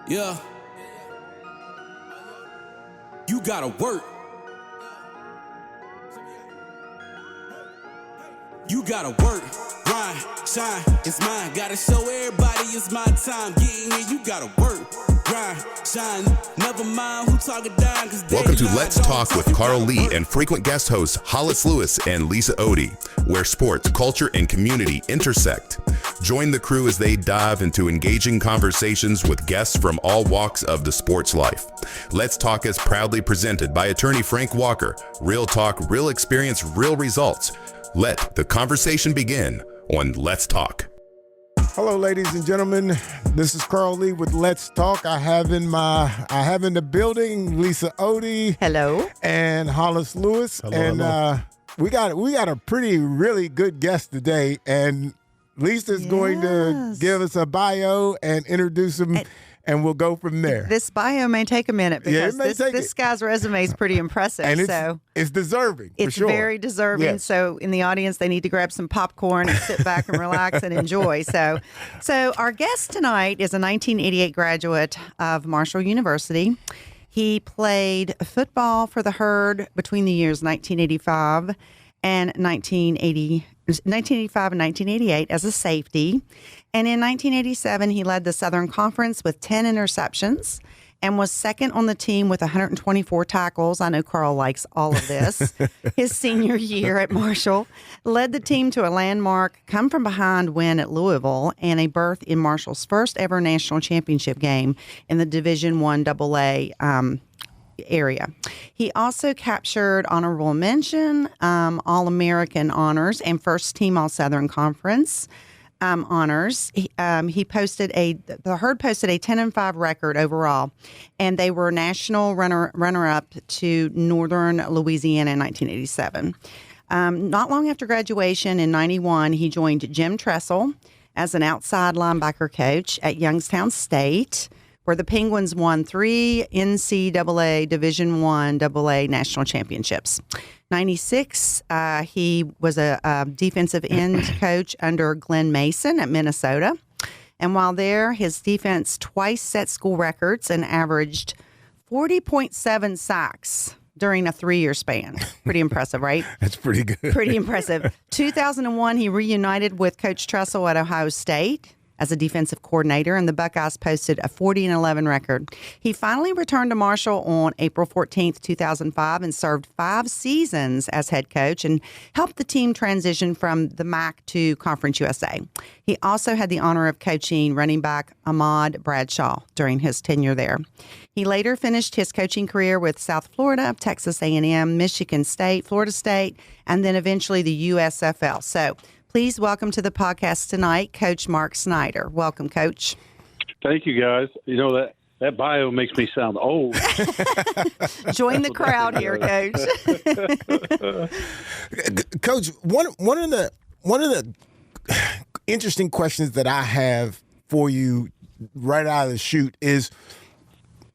Yeah. You gotta work. You gotta work, grind, shine, it's mine. Gotta show everybody it's my time. Getting here, you gotta work, grind, shine. Never mind who talking down. Welcome to Let's Talk with Carl Lee and frequent guest hosts Hollis Lewis and Lisa Otey, where sports, culture, and community intersect. Join the crew as they dive into engaging conversations with guests from all walks of the sports life. Let's Talk is proudly presented by attorney Frank Walker. Real talk, real experience, real results. Let the conversation begin on Let's Talk. Hello, ladies and gentlemen. This is Carl Lee with Let's Talk. I have in the building Lisa Otey. Hello. And Hollis Lewis. Hello, and hello. We got a really good guest today. And Lisa's going to give us a bio and introduce him. And we'll go from there. This bio may take a minute because this guy's resume is pretty impressive. And so it's deserving, for it's sure. very deserving. Yes. So in the audience, they need to grab some popcorn and sit back and relax and enjoy. So our guest tonight is a 1988 graduate of Marshall University. He played football for the Herd between the years 1985 and 1988 as a safety. And in 1987, he led the Southern Conference with 10 interceptions and was second on the team with 124 tackles. I know Carl likes all of this. His senior year at Marshall led the team to a landmark come-from-behind win at Louisville and a berth in Marshall's first ever national championship game in the Division I AA area. He also captured honorable mention, All-American honors, and first team All-Southern Conference honors. The Herd posted a 10-5 record overall, and they were national runner-up to Northern Louisiana in 1987. Not long after graduation in 91, he joined Jim Tressel as an outside linebacker coach at Youngstown State, where the Penguins won 3 NCAA Division I AA national championships. 96, he was a defensive end coach under Glenn Mason at Minnesota. And while there, his defense twice set school records and averaged 40.7 sacks during a 3-year span. Pretty impressive, right? That's pretty good. Pretty impressive. 2001, he reunited with Coach Tressel at Ohio State as a defensive coordinator, and the Buckeyes posted a 40-11 record. He finally returned to Marshall on April 14th, 2005, and served 5 seasons as head coach and helped the team transition from the MAC to Conference USA. He also had the honor of coaching running back Ahmad Bradshaw during his tenure there. He later finished his coaching career with South Florida, Texas A&M, Michigan State, Florida State, and then eventually the USFL. So please welcome to the podcast tonight, Coach Mark Snyder. Welcome, Coach. Thank you, guys. You know, that bio makes me sound old. Join the crowd here, Coach. Coach, one of the interesting questions that I have for you right out of the chute is,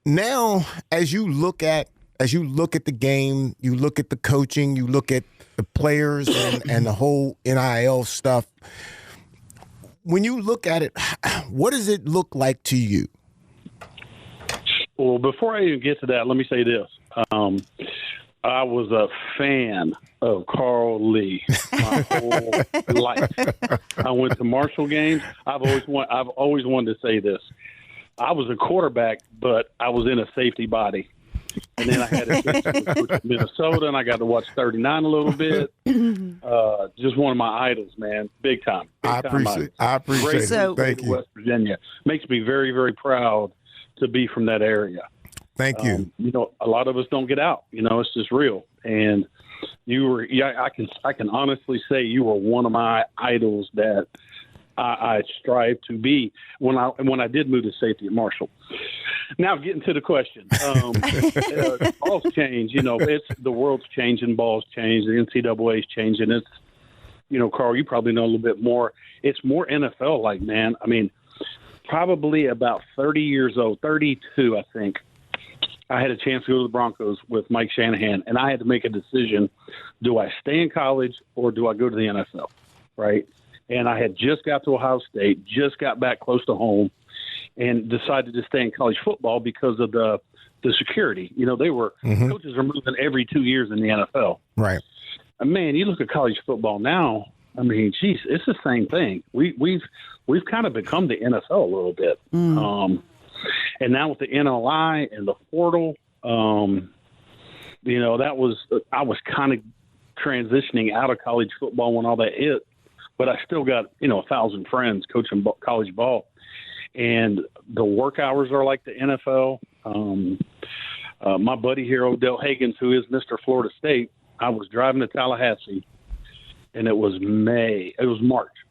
now as you look at the game, you look at the coaching, you look at the players and the whole NIL stuff. When you look at it, what does it look like to you? Well, before I even get to that, let me say this. I was a fan of Carl Lee my whole life. I went to Marshall games. I've always wanted to say this. I was a quarterback, but I was in a safety body. And then I had a to Minnesota, and I got to watch 39 a little bit. Just one of my idols, man. Big time. I appreciate it. So, thank you. West Virginia. Makes me very, very proud to be from that area. Thank you. You know, a lot of us don't get out. You know, it's just real. And you were, I can honestly say you were one of my idols that I strive to be when I did move to safety at Marshall. Now, getting to the question, balls change. You know, the world's changing, balls change, the NCAA's changing. It's, you know, Carl, you probably know a little bit more. It's more NFL-like, man. I mean, probably about 30 years old, 32, I think. I had a chance to go to the Broncos with Mike Shanahan, and I had to make a decision: do I stay in college or do I go to the NFL? Right? And I had just got to Ohio State, just got back close to home. and decided to stay in college football because of the security. You know, they were coaches are moving every 2 years in the NFL. Right. And man, you look at college football now. I mean, geez, it's the same thing. We've kind of become the NFL a little bit. And now with the NLI and the portal, you know, I was kind of transitioning out of college football when all that hit, but I still got, you know, 1,000 friends coaching college ball, and the work hours are like the NFL. My buddy here, Odell Higgins, who is Mr. Florida State, I was driving to Tallahassee, and it was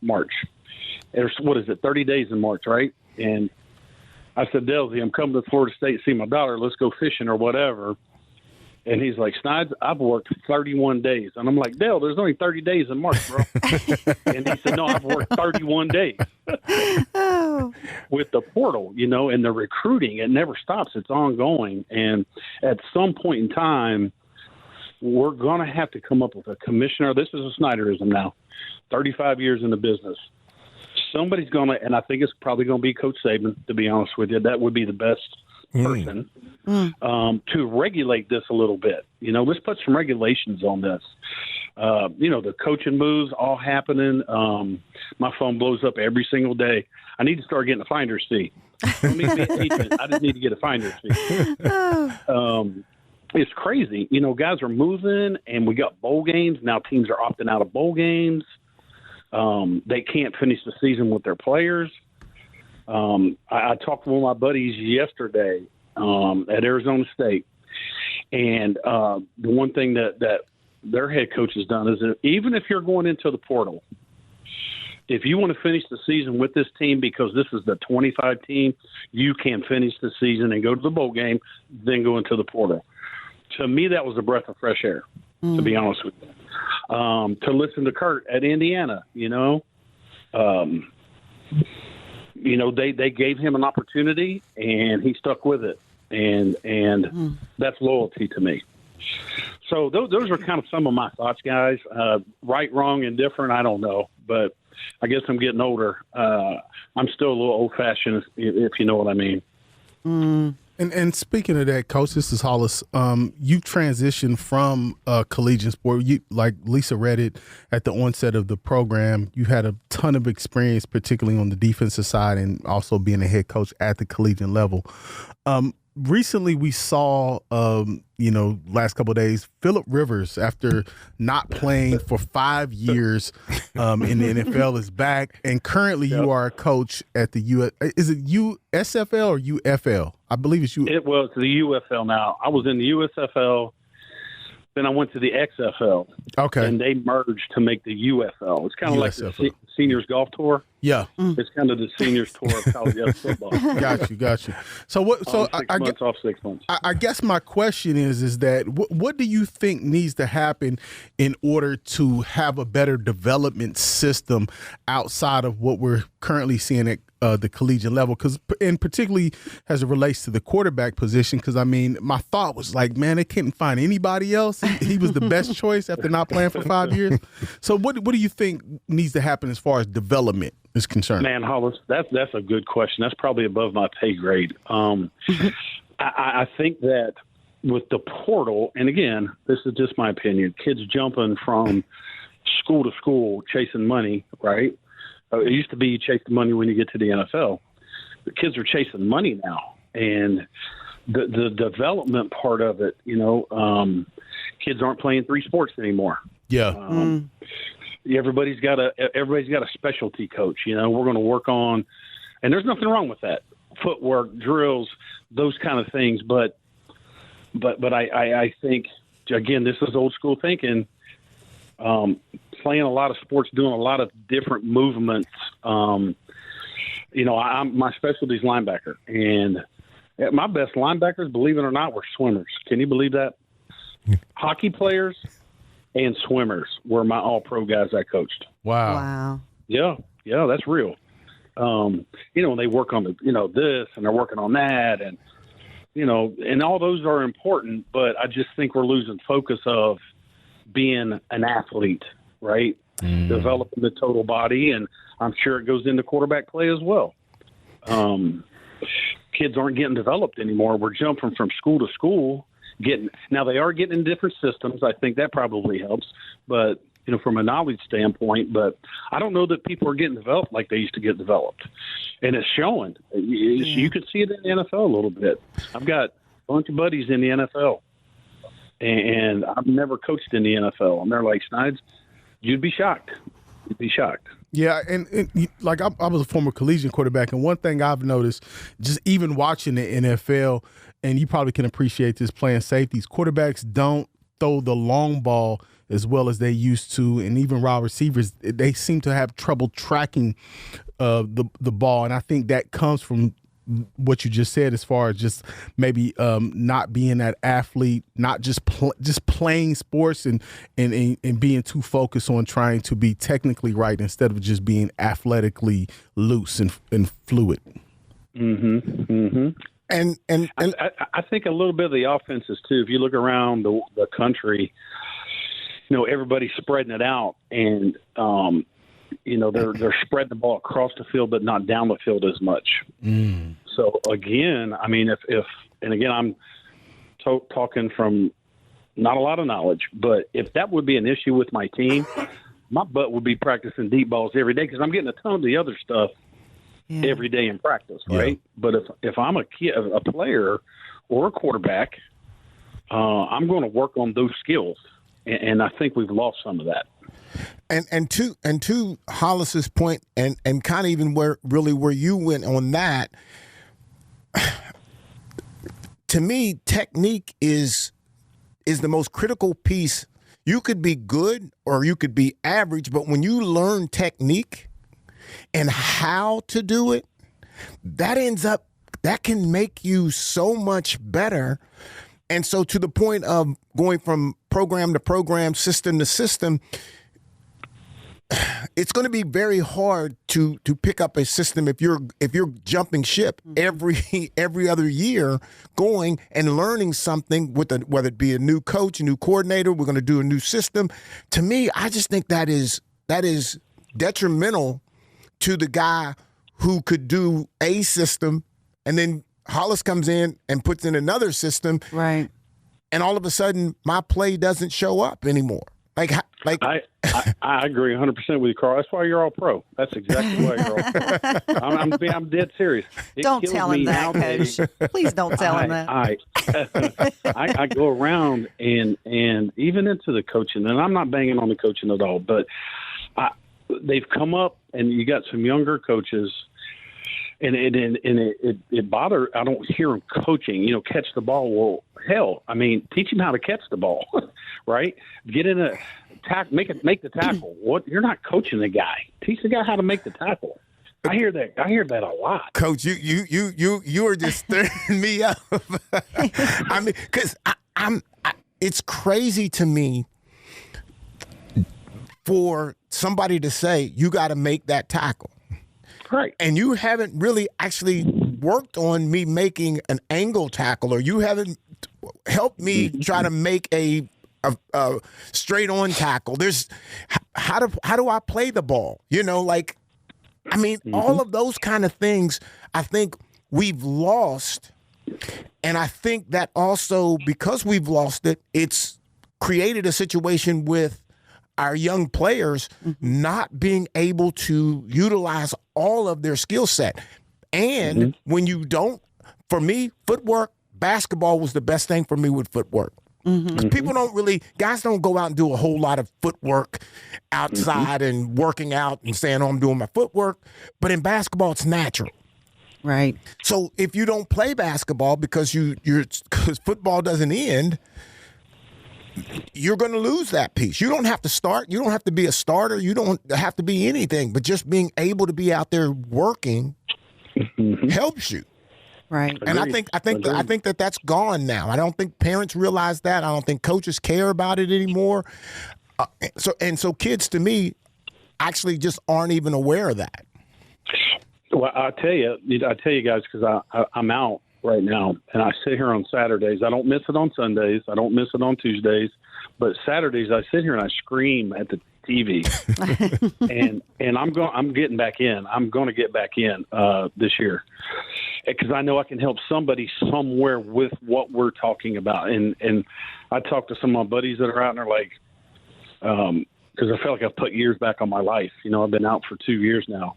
March. There's, 30 days in March, right? And I said, Delsey, I'm coming to Florida State to see my daughter. Let's go fishing or whatever. And he's like, Snides, I've worked 31 days. And I'm like, Dale, there's only 30 days in March, bro. And he said, no, I've worked 31 days. With the portal, you know, and the recruiting, it never stops. It's ongoing. And at some point in time, we're going to have to come up with a commissioner. This is a Snyderism now, 35 years in the business. Somebody's going to, and I think it's probably going to be Coach Saban, to be honest with you. That would be the best person to regulate this a little bit. You know, let's put some regulations on this. You know, the coaching moves all happening. My phone blows up every single day. I need to start getting a finder's fee. I don't need to be an agent. I just need to get a finder's fee. It's crazy. You know, guys are moving, and we got bowl games. Now teams are opting out of bowl games. They can't finish the season with their players. I talked to one of my buddies yesterday at Arizona State, and the one thing that their head coach has done is that even if you're going into the portal, if you want to finish the season with this team because this is the 25 team, you can finish the season and go to the bowl game, then go into the portal. To me, that was a breath of fresh air, to be honest with you. To listen to Kurt at Indiana, you know, they gave him an opportunity and he stuck with it, and that's loyalty to me. So those are kind of some of my thoughts, guys. Right, wrong, and different, I don't know, but I guess I'm getting older. I'm still a little old-fashioned, if you know what I mean. And speaking of that, Coach, this is Hollis. You transitioned from collegiate sport. You, like Lisa read it at the onset of the program, you had a ton of experience, particularly on the defensive side and also being a head coach at the collegiate level. Recently, we saw, last couple of days, Phillip Rivers, after not playing for 5 years in the NFL, is back. And currently you are a coach at the is it USFL or UFL? I believe it's It was the UFL now. I was in the USFL. Then I went to the XFL. Okay. And they merged to make the UFL. It's kind of like the seniors golf tour. Yeah. It's kind of the seniors tour of college football. Got you. So what? So 6 months off, 6 months. I guess my question is that what do you think needs to happen in order to have a better development system outside of what we're currently seeing at the collegiate level? And particularly as it relates to the quarterback position, because I mean, my thought was like, man, they couldn't find anybody else. He was the best choice after not playing for 5 years. So what do you think needs to happen as far as development is concerned? Man, Hollis, that's a good question. That's probably above my pay grade. I think that with the portal, and again, this is just my opinion, kids jumping from school to school chasing money, right? It used to be you chase the money when you get to the NFL. The kids are chasing money now. And the development part of it, kids aren't playing 3 sports anymore. Yeah. Everybody's got a specialty coach. We're going to work on, and there's nothing wrong with that. Footwork, drills, those kind of things. But I think, again, this is old school thinking. Playing a lot of sports, doing a lot of different movements. My specialty is linebacker, and my best linebackers, believe it or not, were swimmers. Can you believe that? Hockey players and swimmers were my all-pro guys I coached. Wow. Yeah, that's real. They work on this and they're working on that, and and all those are important. But I just think we're losing focus of being an athlete, right? Developing the total body, and I'm sure it goes into quarterback play as well. kids aren't getting developed anymore. We're jumping from school to school. Now they are getting in different systems. I think that probably helps, but from a knowledge standpoint. But I don't know that people are getting developed like they used to get developed, and it's showing. You can see it in the NFL a little bit. I've got a bunch of buddies in the NFL, and I've never coached in the NFL, and they're like, Snides, you'd be shocked. You'd be shocked. Yeah, and like I was a former collegiate quarterback, and one thing I've noticed, just even watching the NFL, and you probably can appreciate this playing safeties, quarterbacks don't throw the long ball as well as they used to, and even wide receivers, they seem to have trouble tracking the ball, and I think that comes from what you just said as far as just maybe not being that athlete, not just playing sports and being too focused on trying to be technically right instead of just being athletically loose and fluid. Mm-hmm. Mm-hmm. And I think a little bit of the offenses too. If you look around the country, everybody's spreading it out, and they're spreading the ball across the field, but not down the field as much. Mm. So again, I mean, if I'm talking from not a lot of knowledge, but if that would be an issue with my team, my butt would be practicing deep balls every day because I'm getting a ton of the other stuff every day in practice, right? Yeah. But if I'm a player or a quarterback, I'm going to work on those skills, and I think we've lost some of that. And to Hollis's point, and kind of even where you went on that, to me, technique is the most critical piece. You could be good or you could be average, but when you learn technique and how to do it, that can make you so much better. And so to the point of going from program to program, system to system, it's going to be very hard to pick up a system if you're jumping ship every other year, going and learning something whether it be a new coach, a new coordinator, we're going to do a new system. To me, I just think that is detrimental to the guy who could do a system, and then Hollis comes in and puts in another system, right? And all of a sudden, my play doesn't show up anymore. I agree 100% with you, Carl. That's why you're all pro. That's exactly why you're all pro. I'm dead serious. Don't tell him that, Coach. Please don't tell him that. I go around and even into the coaching, and I'm not banging on the coaching at all, but they've come up, and you got some younger coaches, and it bothers. I don't hear them coaching. Catch the ball. Well, hell, I mean, teach him how to catch the ball, right? Get in a make the tackle. What? You're not coaching the guy. Teach the guy how to make the tackle. I hear that a lot. Coach, you are just stirring me up. I mean, because it's crazy to me for somebody to say you got to make that tackle. Right. And you haven't really actually worked on me making an angle tackle, or you haven't helped me try to make a straight on tackle. There's how do I play the ball? All of those kind of things I think we've lost. And I think that also because we've lost it, it's created a situation with our young players not being able to utilize all of their skill set. And when you don't, for me, footwork, basketball was the best thing for me with footwork. People guys don't go out and do a whole lot of footwork outside and working out and saying, I'm doing my footwork. But in basketball, it's natural. Right. So if you don't play basketball because football doesn't end, you're going to lose that piece. You don't have to start. You don't have to be a starter. You don't have to be anything. But just being able to be out there working helps you. Right. And I think that's gone now. I don't think parents realize that. I don't think coaches care about it anymore. So kids, to me, actually just aren't even aware of that. Well, I tell you guys, because I'm out right now, and I sit here on Saturdays. I don't miss it on Sundays. I don't miss it on Tuesdays. But Saturdays, I sit here and I scream at the TV, and I'm getting back in. I'm going to get back in this year because I know I can help somebody somewhere with what we're talking about. And I talked to some of my buddies that are out and they're like, because I feel like I've put years back on my life. You know, I've been out for 2 years now,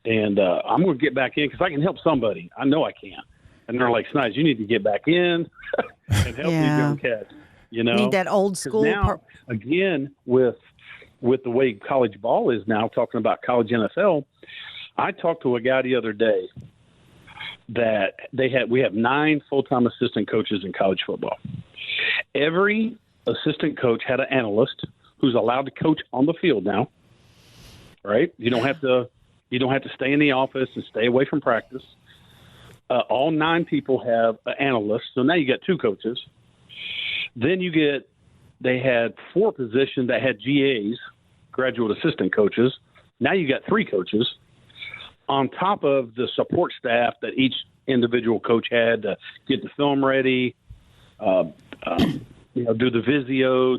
and I'm going to get back in because I can help somebody. I know I can. And they're like, Snyder, you need to get back in and help these young cats. You know, need that old school. Now, again, with the way college ball is now, talking about college NFL, I talked to a guy the other day that we have 9 full-time assistant coaches in college football. Every assistant coach had an analyst who's allowed to coach on the field now. Right? You don't have to stay in the office and stay away from practice. All 9 people have an analyst, so now you got 2 coaches. Then they had 4 positions that had GAs, graduate assistant coaches. Now you got 3 coaches on top of the support staff that each individual coach had to get the film ready, do the Visio,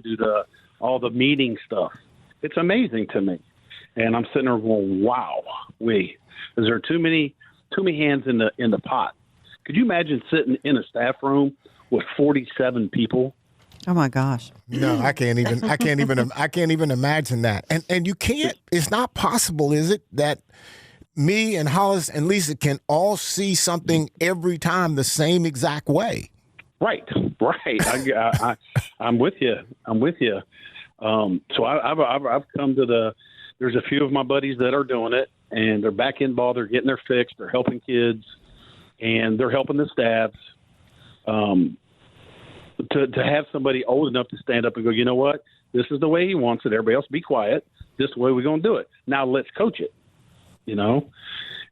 all the meeting stuff. It's amazing to me. And I'm sitting there going, wow, is there too many hands in the pot? Could you imagine sitting in a staff room with 47 people? Oh my gosh. No, I can't even imagine that. And you can't, it's not possible, is it, that me and Hollis and Lisa can all see something every time the same exact way? Right. I'm with you. So I've come to there's a few of my buddies that are doing it, and they're back in ball. They're getting their fix. They're helping kids, and they're helping the staffs. To have somebody old enough to stand up and go, you know what, this is the way he wants it. Everybody else be quiet. This is the way we're going to do it. Now let's coach it, you know.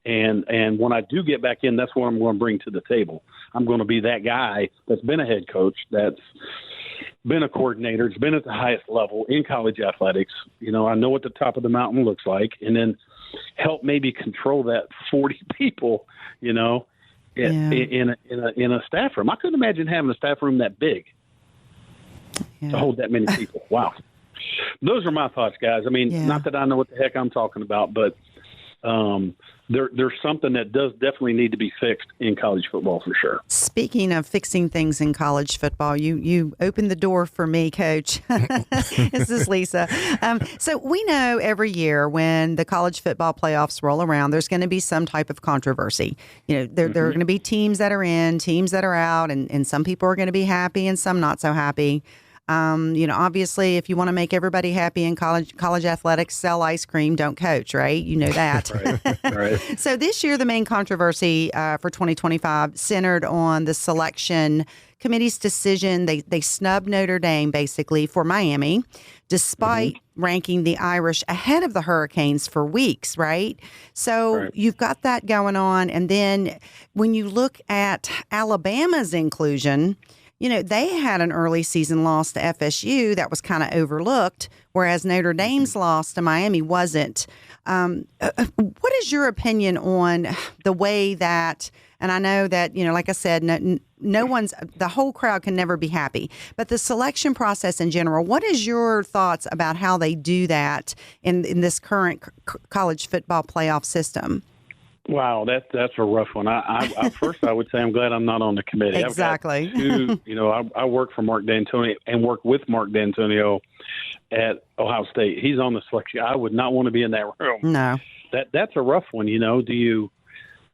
And when I do get back in, that's what I'm going to bring to the table. I'm going to be that guy that's been a head coach, that's been a coordinator, it's been at the highest level in college athletics. You know, I know what the top of the mountain looks like, and then help maybe control that 40 people, you know, in a staff room. I couldn't imagine having a staff room that big to hold that many people. Wow. Those are my thoughts, guys. I mean, not that I know what the heck I'm talking about, but there's something that does definitely need to be fixed in college football for sure. Speaking of fixing things in college football, you opened the door for me, Coach. This is Lisa. So we know every year when the college football playoffs roll around, there's going to be some type of controversy. You know, there are going to be teams that are in, teams that are out, and some people are going to be happy and some not so happy. Obviously, if you want to make everybody happy in college athletics, sell ice cream, don't coach, right? You know that. Right. So this year, the main controversy for 2025 centered on the selection committee's decision. They snubbed Notre Dame, basically, for Miami, despite ranking the Irish ahead of the Hurricanes for weeks, right? So you've got that going on. And then when you look at Alabama's inclusion, you know, they had an early season loss to FSU that was kind of overlooked, whereas Notre Dame's loss to Miami wasn't. What is your opinion on the way that, and I know that, you know, like I said, the whole crowd can never be happy, but the selection process in general, what is your thoughts about how they do that in this current college football playoff system? Wow, that's a rough one. First, I would say I'm glad I'm not on the committee. Exactly. I work for Mark D'Antonio and work with Mark D'Antonio at Ohio State. He's on the selection. I would not want to be in that room. No. That's a rough one. You know, do you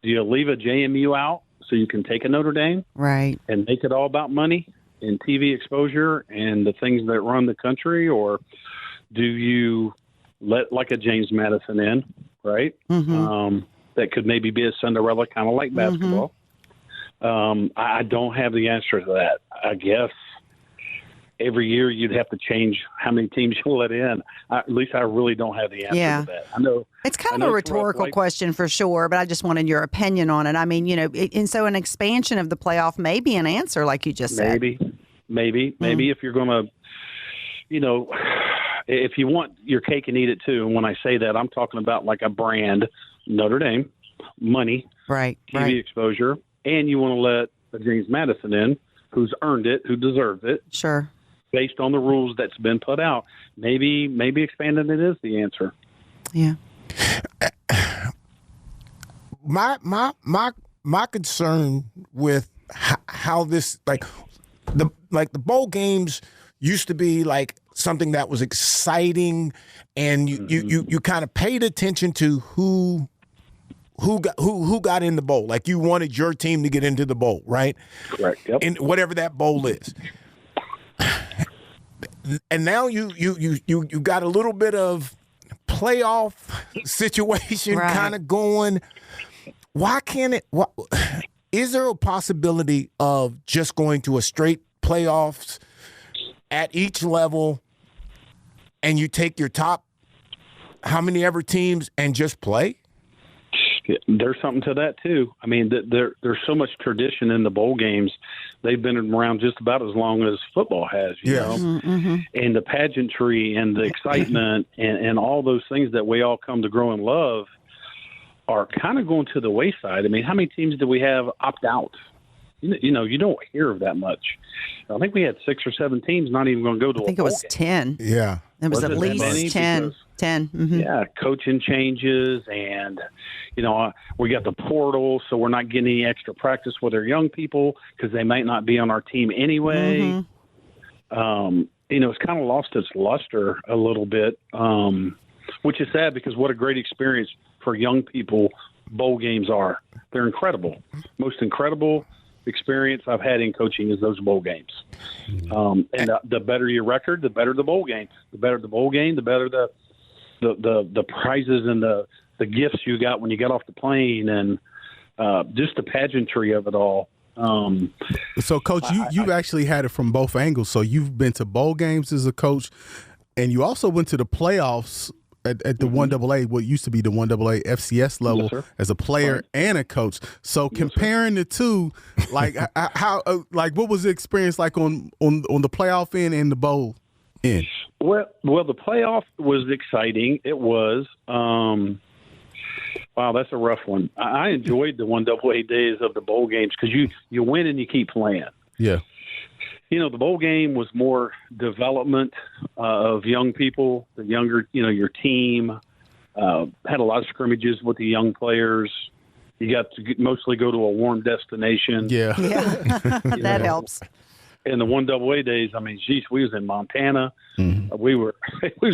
leave a JMU out so you can take a Notre Dame, right, and make it all about money and TV exposure and the things that run the country, or do you let like a James Madison in, right? That could maybe be a Cinderella, kind of like basketball. I don't have the answer to that. I guess every year you'd have to change how many teams you let in. At least I really don't have the answer to that. I know it's kind of a rhetorical question for sure, but I just wanted your opinion on it. I mean, you know, and so an expansion of the playoff may be an answer, like you just said. Maybe if you're going to, you know, if you want your cake and eat it too. And when I say that, I'm talking about like a brand. Notre Dame, money, TV exposure, and you want to let a James Madison in, who's earned it, who deserves it. Sure. based on the rules that's been put out. Maybe expanding it is the answer. Yeah. My concern with how this the bowl games used to be like something that was exciting, and you kind of paid attention to who got in the bowl. Like you wanted your team to get into the bowl, right? Correct. Yep. In whatever that bowl is. And now you got a little bit of playoff situation kind of going. Why can't it? Is there a possibility of just going to a straight playoffs at each level, and you take your top how many ever teams and just play? There's something to that too. I mean, there's so much tradition in the bowl games. They've been around just about as long as football has, you know. Mm-hmm. And the pageantry and the excitement and all those things that we all come to grow and love are kind of going to the wayside. I mean, how many teams do we have opt out? You know, you don't hear of that much. I think we had 6 or 7 teams not even going to go to. I think it was 10. Yeah, it was at it least 10. 10. Mm-hmm. Yeah, coaching changes, and we got the portal, so we're not getting any extra practice with our young people because they might not be on our team anyway. Mm-hmm. It's kind of lost its luster a little bit, which is sad because what a great experience for young people bowl games are. They're incredible. Most incredible experience I've had in coaching is those bowl games. And the better your record, the better the bowl game. The better the bowl game, the better the prizes and the gifts you got when you got off the plane, and just the pageantry of it all. So, Coach, you've actually had it from both angles. So you've been to bowl games as a coach, and you also went to the playoffs at the 1AA, what used to be the 1AA FCS level, yes, as a player and a coach. So comparing the two, like how what was the experience like on the playoff end and the bowl end? Well, the playoff was exciting. It was. Wow, that's a rough one. I enjoyed the 1AA days of the bowl games because you win and you keep playing. Yeah. The bowl game was more development of young people, the younger, your team. Had a lot of scrimmages with the young players. You got to mostly go to a warm destination. Yeah. That helps. In the 1AA days, I mean, geez, we was in Montana. Mm-hmm. We was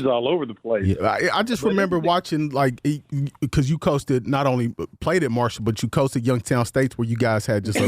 all over the place. Yeah, I just remember watching, because you coached not only played at Marshall, but you coached at Youngstown State, where you guys had just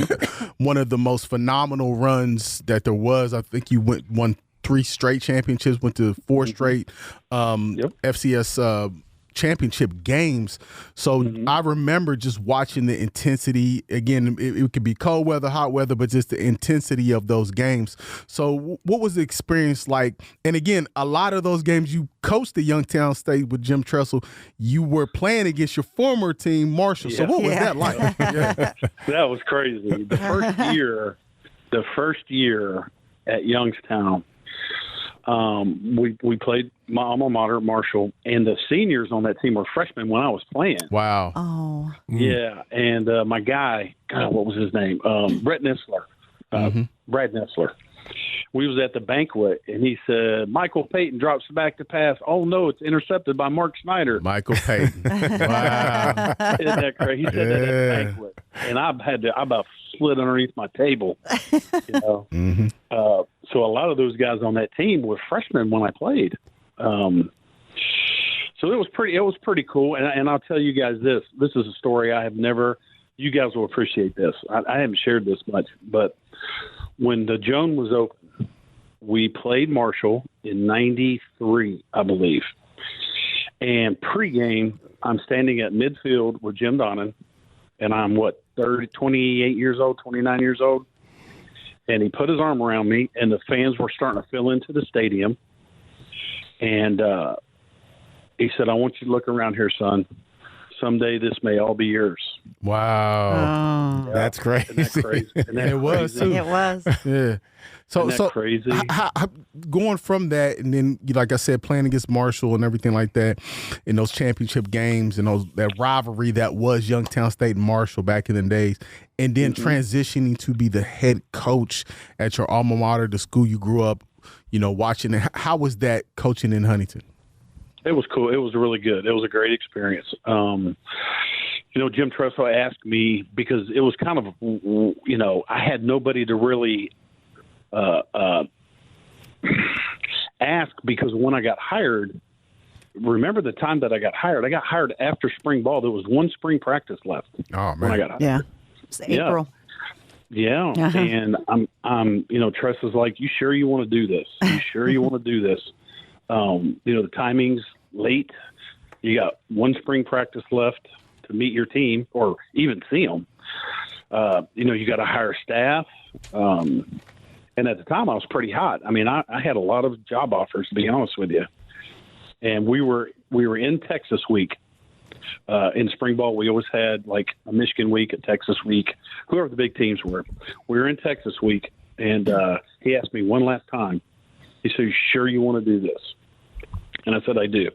one of the most phenomenal runs that there was. I think you won 3 straight championships, went to 4 straight FCS championship games. So I remember just watching the intensity. Again, it could be cold weather, hot weather, but just the intensity of those games. So what was the experience like? And again, a lot of those games you coached at Youngstown State with Jim Tressel, you were playing against your former team, Marshall. So what was that like? That was crazy. The first year at Youngstown, we played my alma mater, Marshall, and the seniors on that team were freshmen when I was playing. Wow. Oh. Yeah, and my guy, what was his name? Brett Nessler. Brad Nessler. We was at the banquet, and he said, Michael Payton drops back to pass. Oh, no, it's intercepted by Mark Snyder. Michael Payton. Wow. Isn't that crazy? He said that at the banquet. And I about slid underneath my table. So a lot of those guys on that team were freshmen when I played. So it was pretty cool. And I'll tell you guys this. This is a story I have never – you guys will appreciate this. I haven't shared this much, but when the Joan was open, we played Marshall in 93, I believe. And pregame, I'm standing at midfield with Jim Donnan, and I'm, 28 years old, 29 years old. And he put his arm around me, and the fans were starting to fill into the stadium. And he said, I want you to look around here, son. Someday this may all be yours. Wow. Oh, that's crazy. Isn't that crazy? Isn't that It was, crazy? too. It was. Yeah. So Isn't that crazy? How, going from that, and then, like I said, playing against Marshall and everything like that, in those championship games and that rivalry that was Youngstown State and Marshall back in the days, and then transitioning to be the head coach at your alma mater, the school you grew up, watching it. How was that coaching in Huntington? It was cool. It was really good. It was a great experience. Jim Tressel asked me because it was kind of, I had nobody to really ask, because when I got hired, remember the time that I got hired? I got hired after spring ball. There was one spring practice left. Oh, man. When I got hired. Yeah. It's April. Yeah. Uh-huh. And I'm Tressa's like, you sure you want to do this? You sure you want to do this? The timing's late. You got one spring practice left to meet your team or even see them. You got to hire staff. And at the time I was pretty hot. I mean, I had a lot of job offers, to be honest with you. And we were in Texas week. In spring ball, we always had like a Michigan week, a Texas week, whoever the big teams were. We were in Texas week, and he asked me one last time. He said, "You sure you want to do this?" And I said, "I do."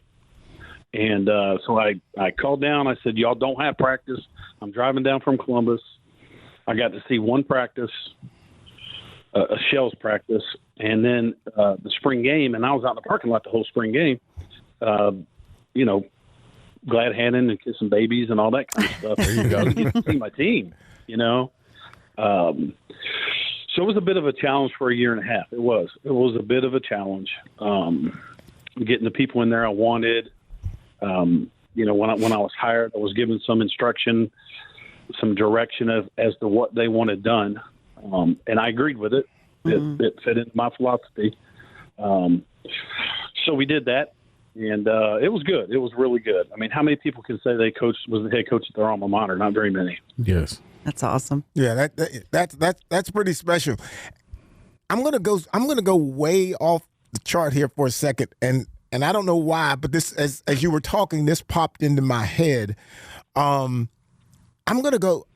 And so I called down. I said, "Y'all don't have practice. I'm driving down from Columbus. I got to see one practice, a shells practice, and then the spring game. And I was out in the parking lot the whole spring game, glad handing and kissing babies and all that kind of stuff. There you go. Get to see my team, So it was a bit of a challenge for a year and a half. It was a bit of a challenge, getting the people in there I wanted. When I was hired, I was given some instruction, some direction as to what they wanted done. And I agreed with it. It fit into my philosophy. So we did that. And it was good. It was really good. I mean, how many people can say was the head coach at their alma mater? Not very many. Yes, that's awesome. Yeah, that's pretty special. I'm gonna go way off the chart here for a second, and I don't know why, but this as you were talking, this popped into my head. I'm gonna go.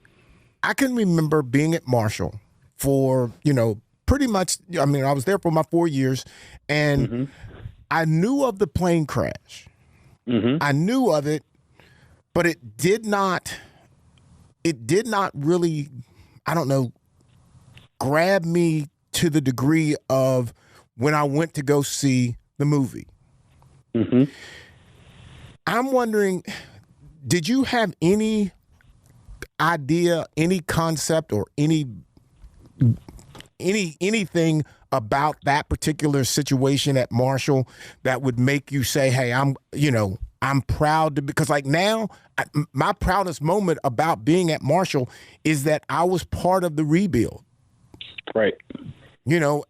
I can remember being at Marshall for pretty much. I mean, I was there for my 4 years, and I knew of the plane crash. I knew of it, but it did not really, I don't know, grab me to the degree of when I went to go see the movie. I'm wondering, did you have any idea, any concept, or anything about that particular situation at Marshall that would make you say, hey, I'm proud to, because like now my proudest moment about being at Marshall is that I was part of the rebuild. Right.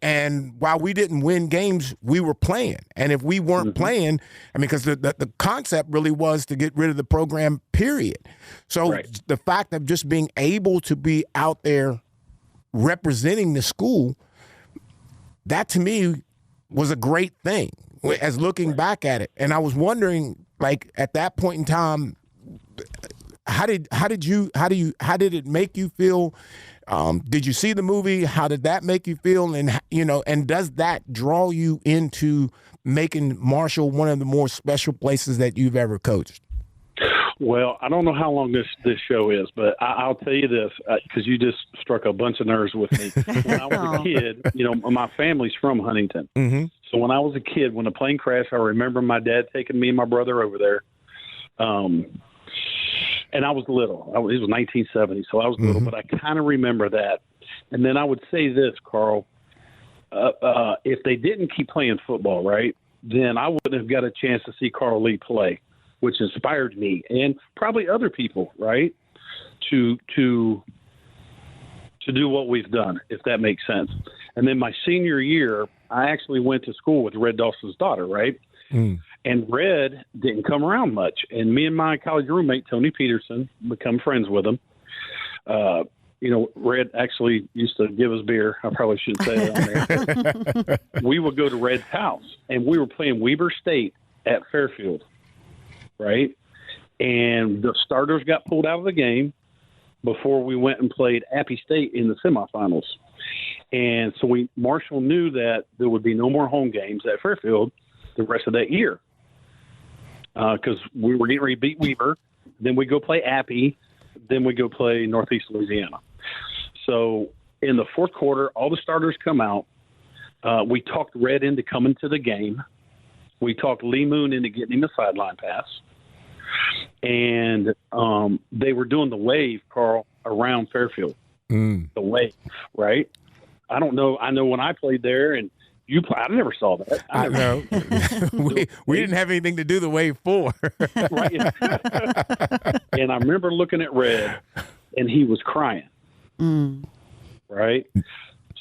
And while we didn't win games, we were playing. And if we weren't playing, I mean, because the concept really was to get rid of the program, period. So the fact of just being able to be out there representing the school, that to me was a great thing as looking back at it. And I was wondering, like, at that point in time, how did it make you feel? Did you see the movie? How did that make you feel? And does that draw you into making Marshall one of the more special places that you've ever coached? Well, I don't know how long this show is, but I'll tell you this, because you just struck a bunch of nerves with me. When I was a kid, my family's from Huntington. So when I was a kid, when the plane crashed, I remember my dad taking me and my brother over there. And I was little. It was 1970, so I was little, but I kind of remember that. And then I would say this, Carl, if they didn't keep playing football, right, then I wouldn't have got a chance to see Carl Lee play, which inspired me and probably other people, right, to do what we've done, if that makes sense. And then my senior year, I actually went to school with Red Dawson's daughter, right? And Red didn't come around much. And me and my college roommate, Tony Peterson, become friends with him. Red actually used to give us beer. I probably shouldn't say that on there. We would go to Red's house, and we were playing Weber State at Fairfield. Right. And the starters got pulled out of the game before we went and played Appy State in the semifinals. And so Marshall knew that there would be no more home games at Fairfield the rest of that year. Because we were getting ready to beat Weber. Then we go play Appy. Then we go play Northeast Louisiana. So in the fourth quarter, all the starters come out. We talked Red into coming to the game. We talked Lee Moon into getting him a sideline pass. And they were doing the wave, Carl, around Fairfield. The wave, right? I don't know. I know when I played there, and I never saw that. I know. we didn't have anything to do the wave for. Right. And I remember looking at Red, and he was crying. Right.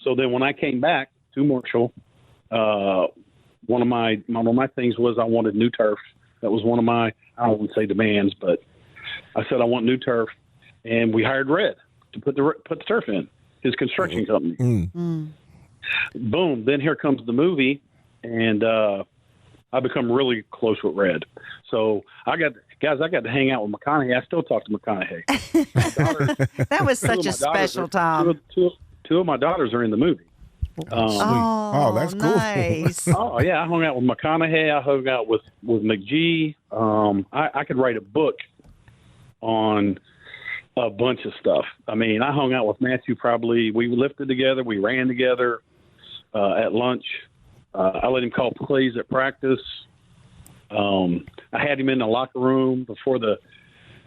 So then when I came back to Marshall, one of my things was I wanted new turf. That was one of my, I don't want to say demands, but I said I want new turf, and we hired Red to put the turf in, his construction company. Boom! Then here comes the movie, and I become really close with Red. So I got to hang out with McConaughey. I still talk to McConaughey. That was such a special time. Two of my daughters are in the movie. Oh, that's cool. Nice. Oh yeah, I hung out with McConaughey. I hung out with McGee. I could write a book on a bunch of stuff. I mean, I hung out with Matthew. Probably we lifted together, we ran together at lunch. I let him call plays at practice. I had him in the locker room before the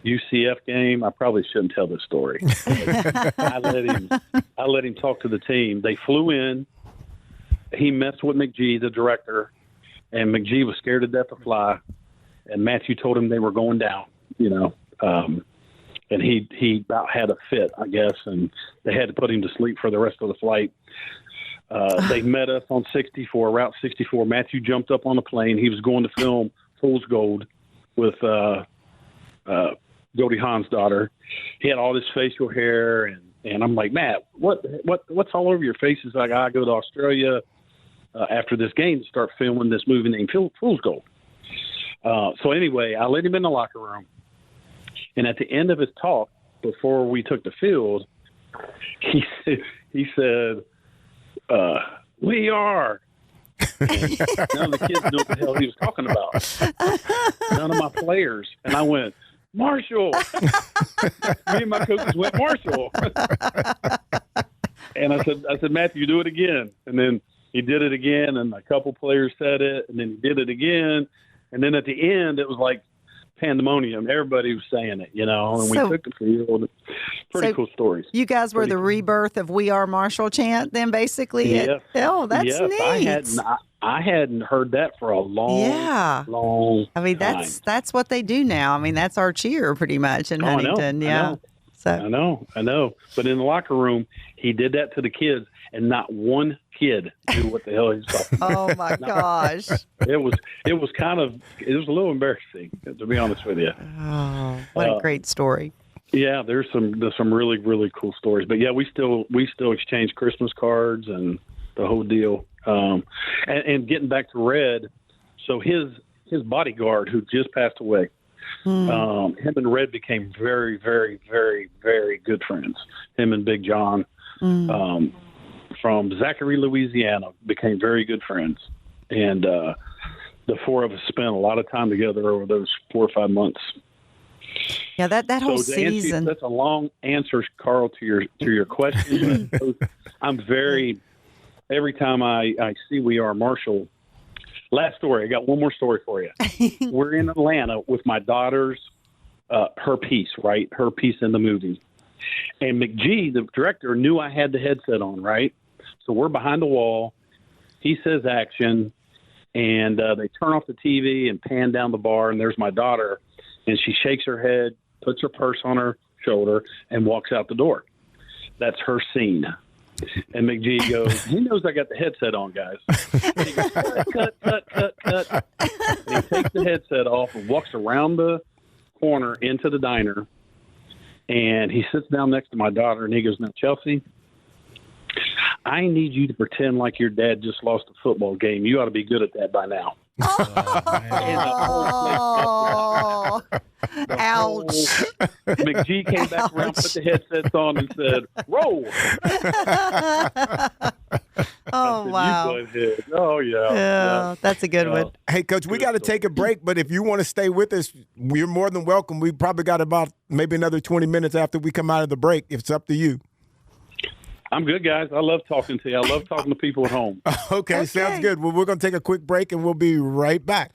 UCF game. I probably shouldn't tell this story. I let him talk to the team. They flew in. He messed with McGee, the director, and McGee was scared to death to fly. And Matthew told him they were going down, and he about had a fit, I guess, and they had to put him to sleep for the rest of the flight. They met us on Route 64. Matthew jumped up on the plane. He was going to film Fool's Gold with Goldie Hawn's daughter. He had all this facial hair, and I'm like, Matt, what's all over your face? He's like, I go to Australia after this game to start filming this movie named Fool's Gold. So anyway, I let him in the locker room, and at the end of his talk, before we took the field, he said, we are. None of the kids knew what the hell he was talking about. None of my players. And I went, Marshall. Me and my coaches went, Marshall. And I said, Matthew, do it again. And then he did it again, and a couple players said it, and then he did it again. And then at the end, it was like pandemonium. Everybody was saying it, and we took the field. Pretty cool stories. You guys were the rebirth of "We Are Marshall" chant, then, basically. Yes. That's neat. I hadn't heard that for a long I mean, time. that's what they do now. I mean, that's our cheer pretty much in Huntington. I know. But in the locker room, he did that to the kids, and not one kid knew what the hell he was talking about. Oh my gosh! It was a little embarrassing, to be honest with you. Oh, what a great story! Yeah, there's some really, really cool stories. But yeah, we still exchange Christmas cards and the whole deal. And getting back to Red, so his bodyguard who just passed away, him and Red became very, very, very, very good friends. Him and Big John from Zachary, Louisiana, became very good friends. And the four of us spent a lot of time together over those 4 or 5 months. Yeah, that whole season. That's a long answer, Carl, to your question. I'm very, every time I see We Are Marshall. Last story. I got one more story for you. We're in Atlanta with my daughter's, her piece, right? Her piece in the movie. And McGee, the director, knew I had the headset on, right? So we're behind the wall. He says action, and they turn off the TV and pan down the bar, and there's my daughter, and she shakes her head, puts her purse on her shoulder, and walks out the door. That's her scene. And McGee goes, he knows I got the headset on, guys. And he goes, cut. And he takes the headset off and walks around the corner into the diner. And he sits down next to my daughter, and he goes, now, Chelsea, I need you to pretend like your dad just lost a football game. You ought to be good at that by now. Oh, ouch. McGee came back around, put the headsets on, and said, roll. Oh, wow. Oh, yeah. That's a good one. Hey, Coach, we got to take a break, but if you want to stay with us, you're more than welcome. We probably got about maybe another 20 minutes after we come out of the break. It's up to you. I'm good, guys. I love talking to you. I love talking to people at home. Okay, sounds good. Well, we're going to take a quick break, and we'll be right back.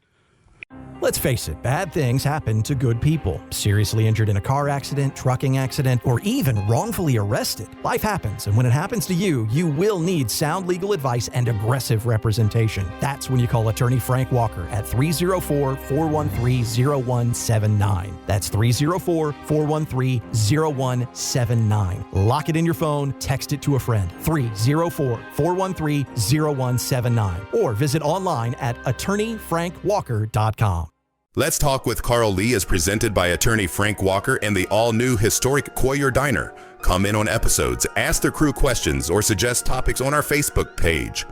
Let's face it, bad things happen to good people. Seriously injured in a car accident, trucking accident, or even wrongfully arrested. Life happens, and when it happens to you, you will need sound legal advice and aggressive representation. That's when you call attorney Frank Walker at 304-413-0179. That's 304-413-0179. Lock it in your phone, text it to a friend. 304-413-0179. Or visit online at attorneyfrankwalker.com. Let's Talk with Carl Lee is presented by attorney Frank Walker and the all-new historic Coyer Diner. Come in on episodes, ask the crew questions, or suggest topics on our Facebook page.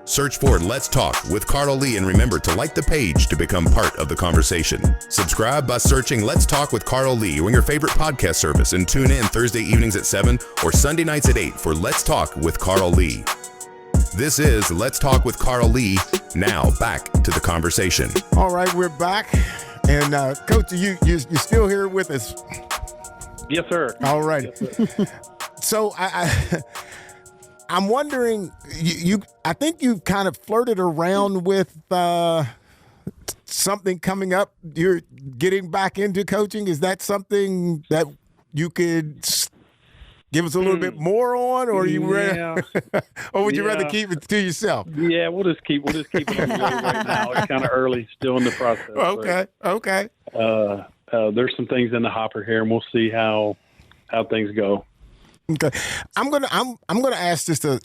Search for Let's Talk with Carl Lee and remember to like the page to become part of the conversation. Subscribe by searching Let's Talk with Carl Lee on your favorite podcast service and tune in Thursday evenings at 7 or Sunday nights at 8 for Let's Talk with Carl Lee. This is Let's Talk with Carl Lee. Now back to the conversation. All right, we're back. And Coach, you're still here with us? Yes, sir. All right. Yes, sir. So I'm wondering, I think you've kind of flirted around with something coming up. You're getting back into coaching. Is that something that you could give us a little bit more on, or or would you rather keep it to yourself? Yeah, we'll just keep it on the low right now. It's kind of early, still in the process. Okay. There's some things in the hopper here, and we'll see how things go. Okay, I'm gonna ask just a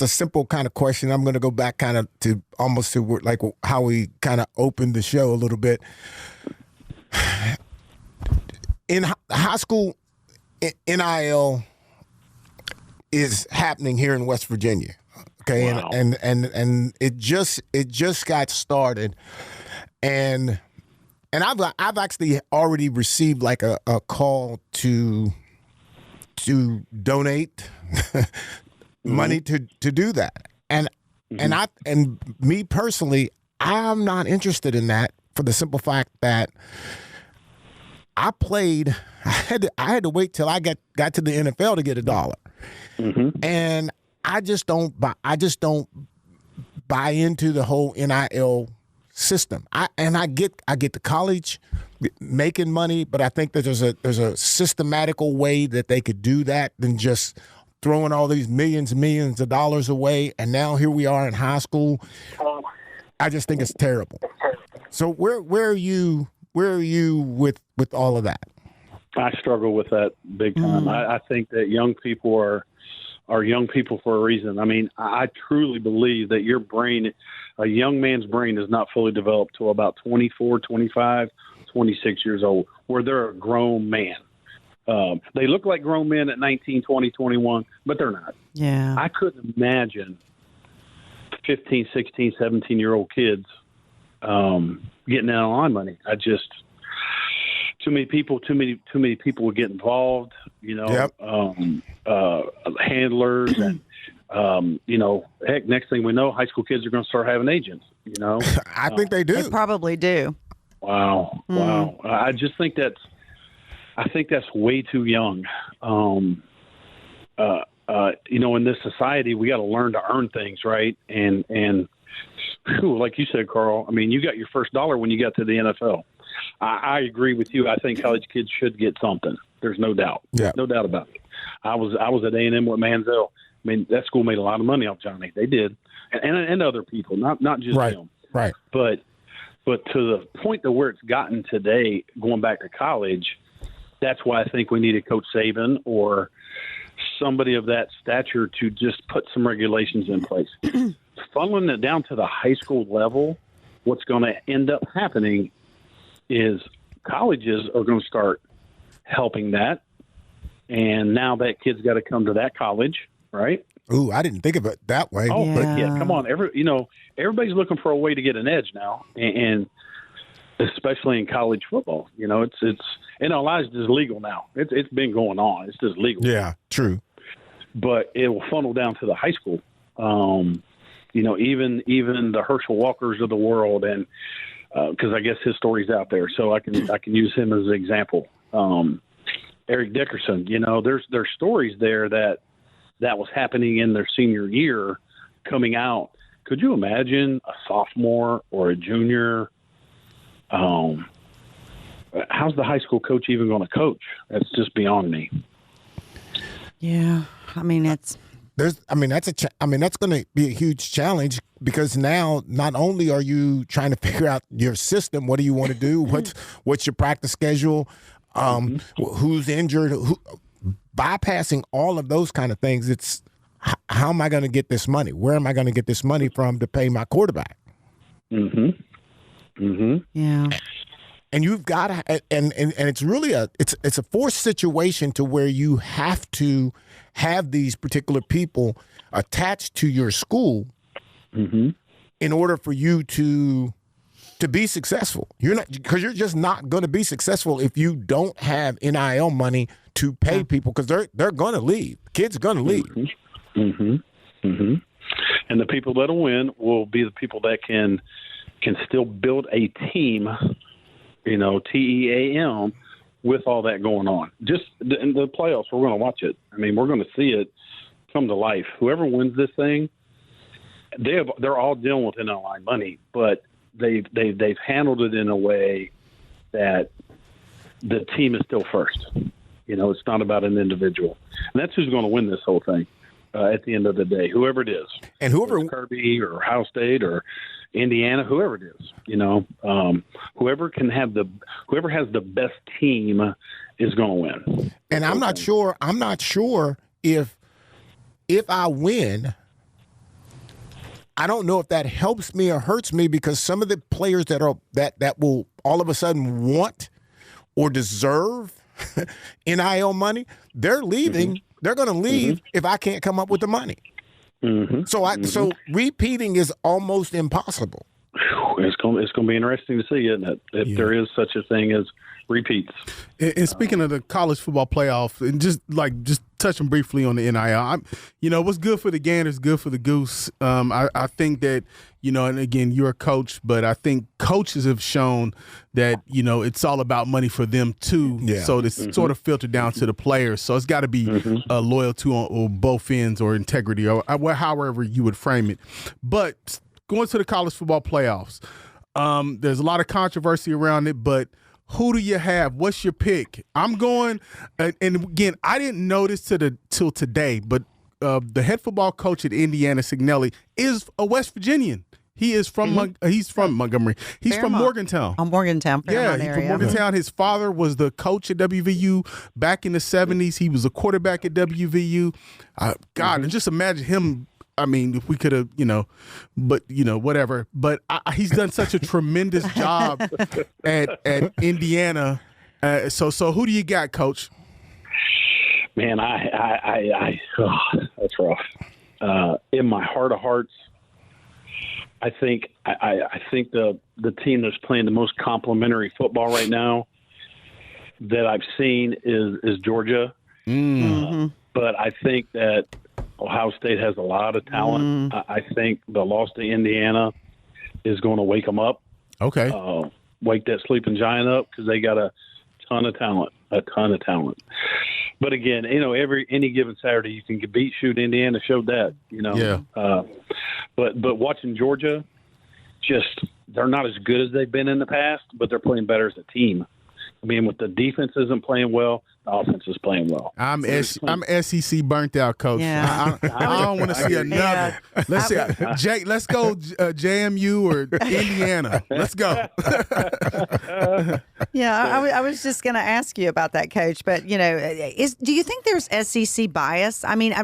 simple kind of question. I'm gonna go back kind of to almost to like how we kind of opened the show a little bit. In high school, NIL is happening here in West Virginia. Okay, wow. and it just got started, and I've actually already received like a call to donate money to do that, and me personally, I'm not interested in that for the simple fact that I had to wait till I got to the NFL to get $1, and I just don't buy into the whole NIL system. I get the college making money, but I think that there's a systematical way that they could do that than just throwing all these millions and millions of dollars away. And now here we are in high school. I just think it's terrible. So where are you with all of that? I struggle with that big time. I think that young people are young people for a reason. I mean, I truly believe that your brain, a young man's brain, is not fully developed till about 24, 25, 26 years old, where they're a grown man. They look like grown men at 19, 20, 21, but they're not. Yeah. I couldn't imagine 15, 16, 17-year-old kids getting out on money. Too many people would get involved, Yep. Handlers and, heck, next thing we know, high school kids are going to start having agents, I think they do. They probably do. Wow. I just think that's way too young. In this society, we got to learn to earn things, right? And like you said, Carl, I mean, you got your first $1 when you got to the NFL. I agree with you. I think college kids should get something. There's no doubt. Yeah. No doubt about it. I was at A&M with Manziel. I mean, that school made a lot of money off Johnny. They did. And other people, not just him. Right. But to the point to where it's gotten today, going back to college, that's why I think we need a Coach Saban or somebody of that stature to just put some regulations in place. Funneling it down to the high school level, what's going to end up happening is colleges are going to start helping that. And now that kid's got to come to that college, right? Ooh, I didn't think of it that way. Oh, yeah. Come on. Everybody's looking for a way to get an edge now. And especially in college football, it's NIL is legal now. It's been going on. It's just legal. Yeah, true. But it will funnel down to the high school. Even the Herschel Walkers of the world, and because I guess his story's out there, so I can use him as an example. Eric Dickerson, there's stories there that that was happening in their senior year coming out. Could you imagine a sophomore or a junior? How's the high school coach even going to coach? That's just beyond me. Yeah, I mean that's going to be a huge challenge, because now not only are you trying to figure out your system, what do you want to do, what's your practice schedule, who's injured, bypassing all of those kind of things. It's how am I going to get this money? Where am I going to get this money from to pay my quarterback? Yeah. And you've got to, and it's really it's a forced situation to where you have to have these particular people attached to your school in order for you to be successful. Because you're just not going to be successful if you don't have NIL money to pay people, because they're going to leave. Kids are going to leave. And the people that'll win will be the people that can still build a team. TEAM, with all that going on. Just in the playoffs, we're going to watch it. I mean, we're going to see it come to life. Whoever wins this thing, they're all dealing with NIL money, but they've handled it in a way that the team is still first. It's not about an individual, and that's who's going to win this whole thing at the end of the day. Whoever it is, and whoever Kirby or Ohio State or Indiana, whoever it is, whoever has the best team is going to win. And I'm not sure if I win, I don't know if that helps me or hurts me, because some of the players that will all of a sudden want or deserve NIL money, they're leaving. They're going to leave if I can't come up with the money. So repeating is almost impossible. It's going to be interesting to see, isn't it? If there is such a thing as repeats. And speaking of the college football playoff, and just touching briefly on the NIL, what's good for the gander is good for the goose. I think that, and again, you're a coach, but I think coaches have shown that, it's all about money for them too. Yeah. So it's sort of filtered down to the players. So it's got to be loyal to on both ends, or integrity, or however you would frame it. But going to the college football playoffs, there's a lot of controversy around it, but who do you have? What's your pick? I'm going, and again, I didn't know this till today, but the head football coach at Indiana, Signelli, is a West Virginian. He is from he's from Montgomery. He's Fairmont. From Morgantown. Morgantown. Fairmont he's from Morgantown. His father was the coach at WVU back in the 70s. He was a quarterback at WVU. God, and just imagine him. I mean, if we could have, but whatever. But he's done such a tremendous job at Indiana. So who do you got, Coach? Man, that's rough. In my heart of hearts, I think the team that's playing the most complimentary football right now that I've seen is Georgia. But I think that Ohio State has a lot of talent. I think the loss to Indiana is going to wake them up. Okay. Wake that sleeping giant up, because they got a ton of talent. But again, any given Saturday you can beat. Shoot, Indiana showed that. Yeah. But watching Georgia, they're not as good as they've been in the past, but they're playing better as a team. I mean, with the defense isn't playing well, the offense is playing well. I'm SEC burnt out, Coach. Yeah. I don't want to see another. Yeah. Let's see, Jake. Let's go JMU or Indiana. Let's go. Yeah, I was just going to ask you about that, Coach. But do you think there's SEC bias? I mean,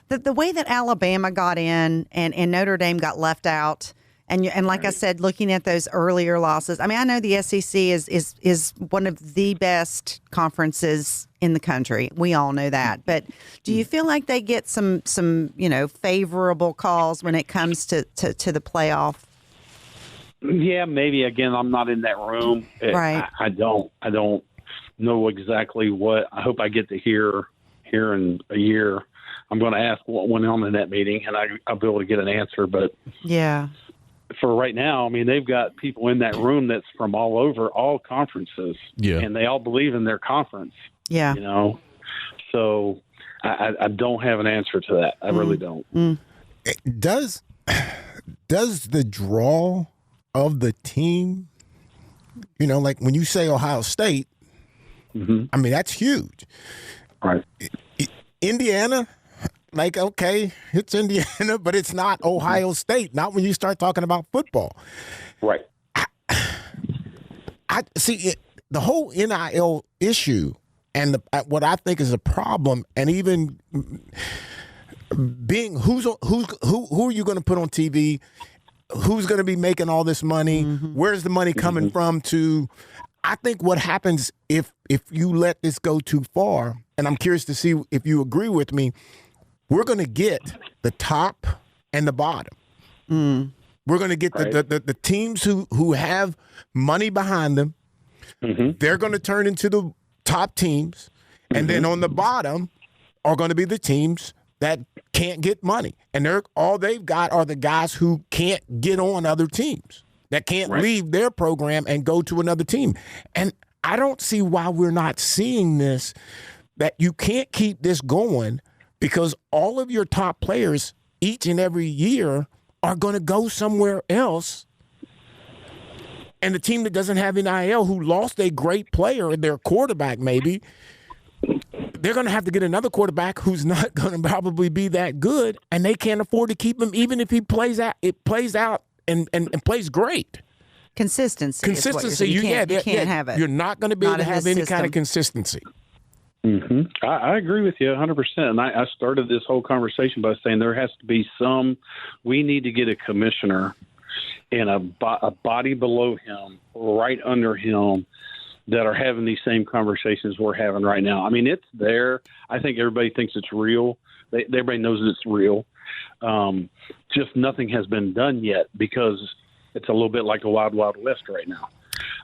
the way that Alabama got in and Notre Dame got left out. And like I said, looking at those earlier losses, I mean, I know the SEC is one of the best conferences in the country. We all know that. But do you feel like they get some favorable calls when it comes to the playoff? Yeah, maybe. Again, I'm not in that room. Right. I don't know exactly what. I hope I get to hear in a year. I'm going to ask what went on in that meeting, and I'll be able to get an answer. But yeah. For right now, I mean, they've got people in that room that's from all over, all conferences, and they all believe in their conference. Yeah. So I don't have an answer to that. I really don't. Does the draw of the team, like when you say Ohio State, I mean, that's huge. Right. Indiana, like, okay, it's Indiana, but it's not Ohio State. Not when you start talking about football. Right. I see the whole NIL issue and what I think is a problem, and even being who are you going to put on TV? Who's going to be making all this money? Where's the money coming from? I think what happens if you let this go too far, and I'm curious to see if you agree with me, we're going to get the top and the bottom. We're going to get the teams who have money behind them. They're going to turn into the top teams. And then on the bottom are going to be the teams that can't get money. And all they've got are the guys who can't get on other teams, that can't leave their program and go to another team. And I don't see why we're not seeing this, that you can't keep this going, because all of your top players each and every year are going to go somewhere else. And the team that doesn't have NIL, who lost a great player, their quarterback maybe, they're going to have to get another quarterback who's not going to probably be that good, and they can't afford to keep him even if he plays out and plays great. Consistency. You can't have it. You're not going to be able to have any kind of consistency. I agree with you 100%. And I started this whole conversation by saying there has to be we need to get a commissioner and a body below him, right under him, that are having these same conversations we're having right now. I mean, it's there. I think everybody thinks it's real. Everybody knows it's real. Just nothing has been done yet, because it's a little bit like a wild, wild west right now.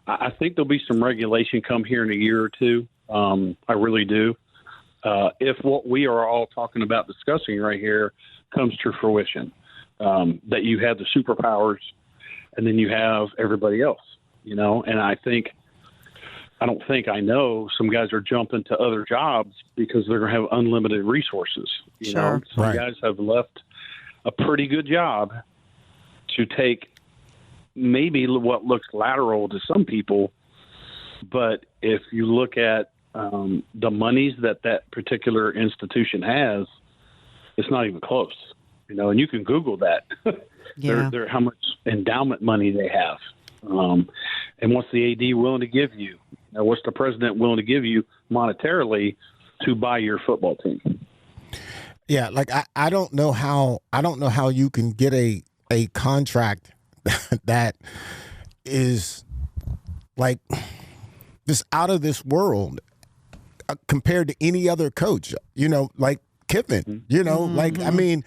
I think there'll be some regulation come here in a year or two. I really do. If what we are all talking about discussing right here comes to fruition, that you have the superpowers and then you have everybody else, and I know some guys are jumping to other jobs because they're going to have unlimited resources. Some guys have left a pretty good job to take maybe what looks lateral to some people. But if you look at the monies that particular institution has, it's not even close, and you can Google that. They're how much endowment money they have. And what's the AD willing to give you? What's the president willing to give you monetarily to buy your football team? Yeah, like I don't know how you can get a contract that is like just out of this world compared to any other coach. Like Kiffin. Like I mean.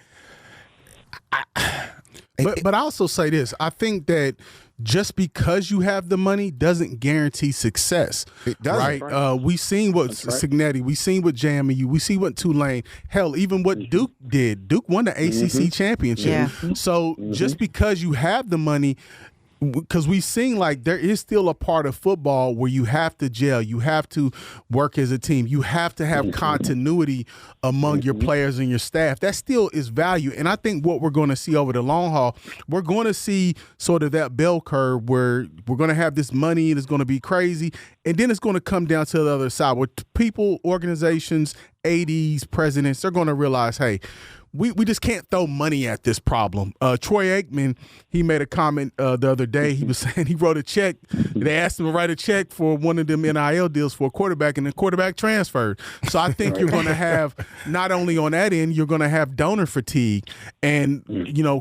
But I also say this. I think that just because you have the money doesn't guarantee success. It doesn't. Right? We seen what Signetti, we seen what JMU, we see what Tulane, hell, even what Duke did. Duke won the ACC championship. Yeah. So just because you have the money, because we've seen like there is still a part of football where you have to gel, you have to work as a team, you have to have continuity among your players and your staff. That still is value. And I think what we're going to see over the long haul, we're going to see sort of that bell curve where we're going to have this money and it's going to be crazy. And then it's going to come down to the other side where people, organizations, ADs, presidents, they're going to realize, hey, we just can't throw money at this problem. Troy Aikman, he made a comment the other day. He was saying he wrote a check. They asked him to write a check for one of them NIL deals for a quarterback, and the quarterback transferred. So I think you're going to have, not only on that end, you're going to have donor fatigue. And,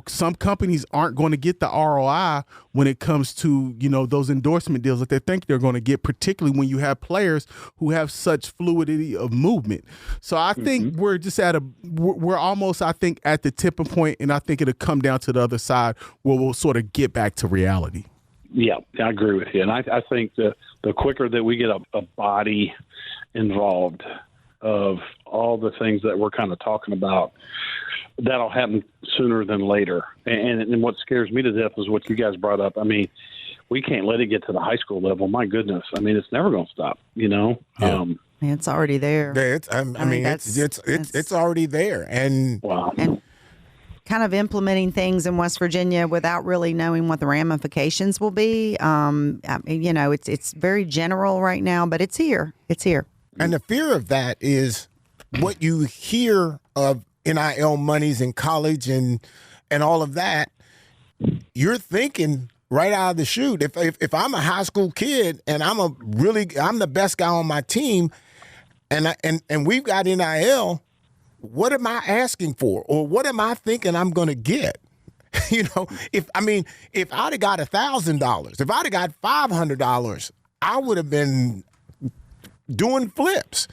some companies aren't going to get the ROI when it comes to, those endorsement deals that they think they're going to get, particularly when you have players who have such fluidity of movement. So I think we're just we're almost, I think, at the tipping point, and I think it'll come down to the other side where we'll sort of get back to reality. Yeah, I agree with you. And I think the quicker that we get a body involved of all the things that we're kind of talking about, that'll happen sooner than later. And what scares me to death is what you guys brought up. I mean, we can't let it get to the high school level. My goodness. I mean, it's never going to stop, Yeah. It's already there. Yeah, it's already there, and and kind of implementing things in West Virginia without really knowing what the ramifications will be. It's very general right now, but it's here. It's here. And the fear of that is what you hear of NIL monies in college and all of that. You're thinking right out of the chute. If I'm a high school kid and I'm the best guy on my team, and we've got NIL, what am I asking for, or what am I thinking I'm going to get? If I'd have got $1,000, if I'd have got $500, I would have been doing flips.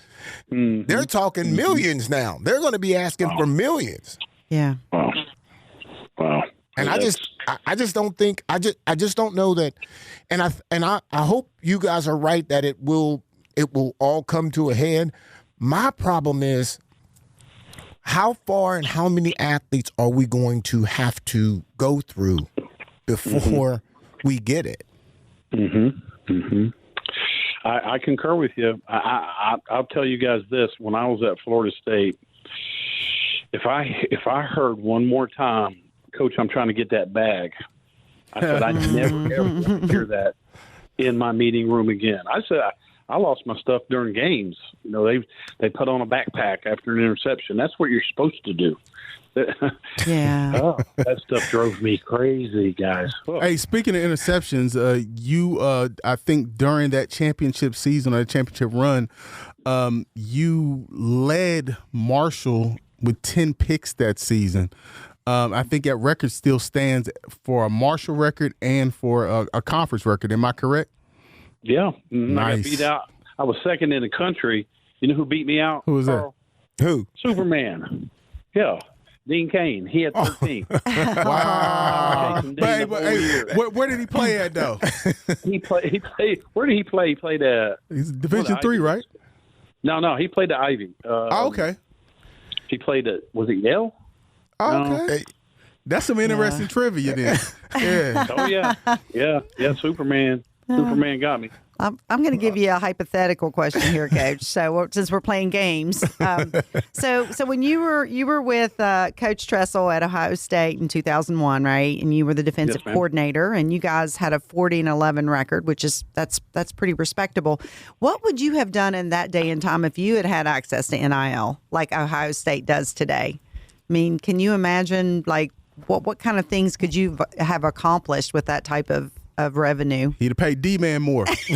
Mm-hmm. They're talking millions now. They're going to be asking for millions. Yeah. Wow. And I just don't think I just don't know that, and I hope you guys are right that it will all come to a head. My problem is, how far and how many athletes are we going to have to go through before we get it? Mm-hmm. Mm-hmm. I concur with you. I'll tell you guys this: when I was at Florida State, if I heard one more time, Coach, I'm trying to get that bag, I said I'd never ever want to hear that in my meeting room again. I said I lost my stuff during games. They put on a backpack after an interception. That's what you're supposed to do. Yeah. That stuff drove me crazy, guys. Hey, speaking of interceptions, you I think during that championship season or the championship run, you led Marshall with 10 picks that season. I think that record still stands for a Marshall record and for a conference record. Am I correct? Yeah. Nice. I got beat out. I was second in the country. You know who beat me out? Who was that? Who? Superman. Yeah. Dean Kane. He had 13. Wow. Hey, where did he play at, though? He played. Where did he play? He played at He's Division III, right? No. He played at Ivy. Okay. He played at, was it Yale? Okay. Hey. That's some interesting trivia then. Yeah. Oh, yeah. Yeah, Superman. Superman got me. I'm going to give you a hypothetical question here, Coach. So since we're playing games, so when you were with Coach Tressel at Ohio State in 2001, right? And you were the defensive coordinator, and you guys had a 40-11 record, which is that's pretty respectable. What would you have done in that day and time if you had had access to NIL like Ohio State does today? I mean, can you imagine what kind of things could you have accomplished with that type of revenue? He'd have paid D-Man more. Shout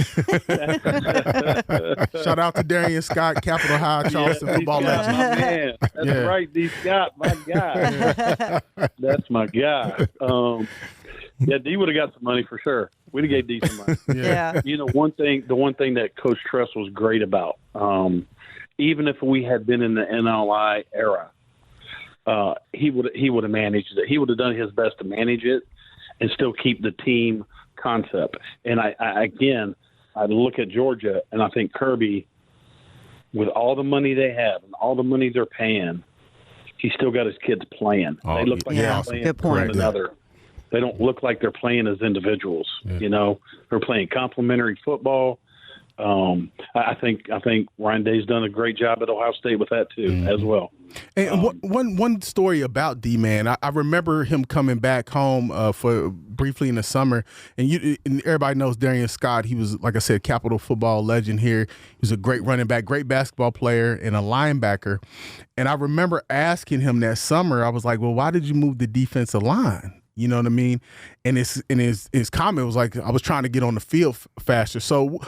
out to Darian Scott, Capitol High, Charleston football legend. My man. That's right, D. Scott, my guy. That's my guy. D would have got some money for sure. We'd have gave D some money. Yeah. The one thing that Coach Tressel was great about, even if we had been in the NLI era, he would have managed it. He would have done his best to manage it and still keep the team concept. And I look at Georgia and I think Kirby, with all the money they have and all the money they're paying, he still got his kids playing. They look like they're playing good point. for another. They don't look like they're playing as individuals. Yeah. They're playing complementary football. I think Ryan Day's done a great job at Ohio State with that too, as well. And one story about D-Man, I remember him coming back home for briefly in the summer, and everybody knows Darian Scott. He was, like I said, Capitol football legend here. He was a great running back, great basketball player, and a linebacker. And I remember asking him that summer, I was like, well, why did you move the defensive line? You know what I mean? And his comment was like, I was trying to get on the field faster. So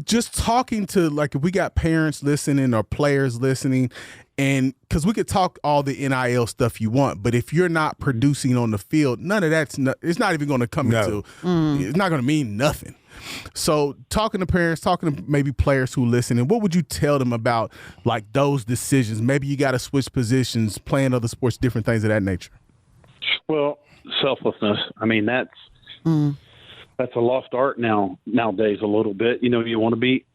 just talking to, if we got parents listening or players listening, and because we could talk all the NIL stuff you want, but if you're not producing on the field, none of it's not even going to come into, it's not going to mean nothing. So talking to parents, talking to maybe players who listen, and what would you tell them about those decisions? Maybe you got to switch positions, playing other sports, different things of that nature. Well, selflessness. I mean, that's a lost art nowadays a little bit. You want to be,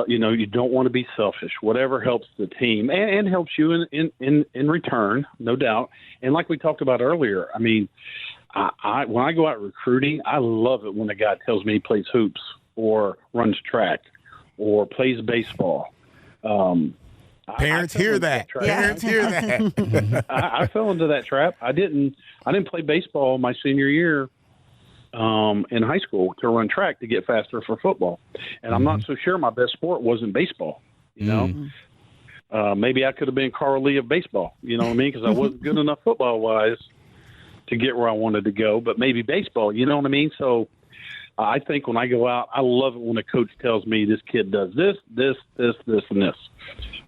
you don't want to be selfish. Whatever helps the team and helps you in return, no doubt. And like we talked about earlier, I mean, I when I go out recruiting, I love it when a guy tells me he plays hoops or runs track or plays baseball. Parents hear that. Parents hear that. I fell into that trap. I didn't play baseball my senior year in high school to run track to get faster for football. And I'm not so sure my best sport wasn't baseball, you know. Maybe I could have been Carl Lee of baseball, you know what I mean? Because I wasn't good enough football-wise to get where I wanted to go, but maybe baseball, you know what I mean? So I think when I go out, I love it when a coach tells me this kid does this, and this.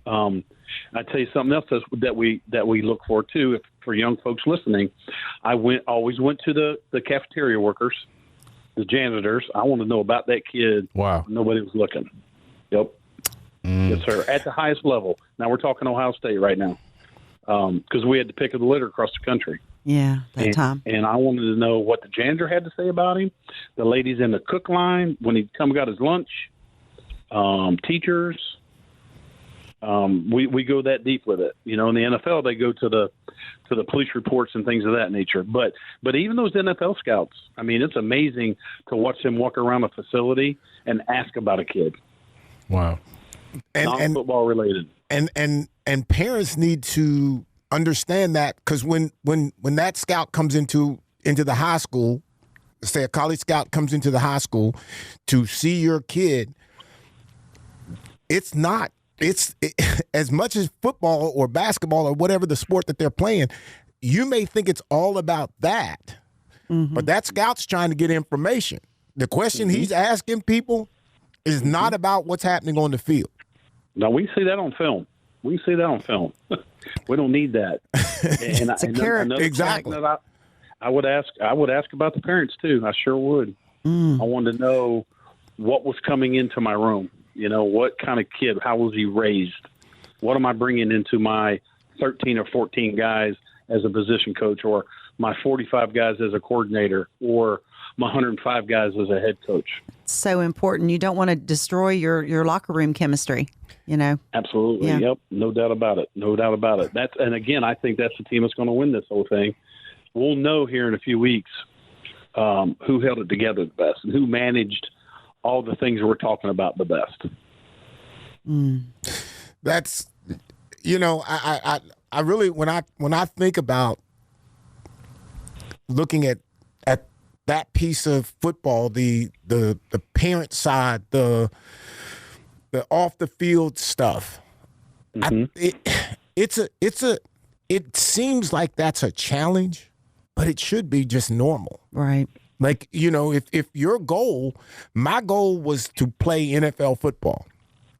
I tell you something else that we look for too. For young folks listening, I always went to the cafeteria workers, the janitors. I want to know about that kid. Wow. Nobody was looking. Yep. Yes, sir. At the highest level. Now we're talking Ohio State right now, because we had to pick of the litter across the country. Yeah, time. And I wanted to know what the janitor had to say about him, the ladies in the cook line when he come got his lunch, teachers. We go that deep with it. You know, in the NFL, they go to the police reports and things of that nature. But even those NFL scouts, I mean, it's amazing to watch them walk around a facility and ask about a kid. Wow. And football related. And parents need to understand that, because when that scout comes into the high school, say a college scout comes into the high school to see your kid, it's as much as football or basketball or whatever the sport that they're playing, you may think it's all about that, but that scout's trying to get information. The question he's asking people is not about what's happening on the field. No, we see that on film. We don't need that. And exactly. That I would ask about the parents too. I sure would. I wanted to know what was coming into my room. You know, what kind of kid, how was he raised? What am I bringing into my 13 or 14 guys as a position coach, or my 45 guys as a coordinator, or my 105 guys as a head coach? So important. You don't want to destroy your locker room chemistry, you know? Absolutely. Yeah. Yep. No doubt about it. And again, I think that's the team that's going to win this whole thing. We'll know here in a few weeks who held it together the best and who managed all the things we're talking about the best. That's, you know, I really, when I think about looking at that piece of football, the parent side, the off the field stuff, it seems like that's a challenge, but it should be just normal. Right. Like, you know, if your goal, my goal was to play NFL football.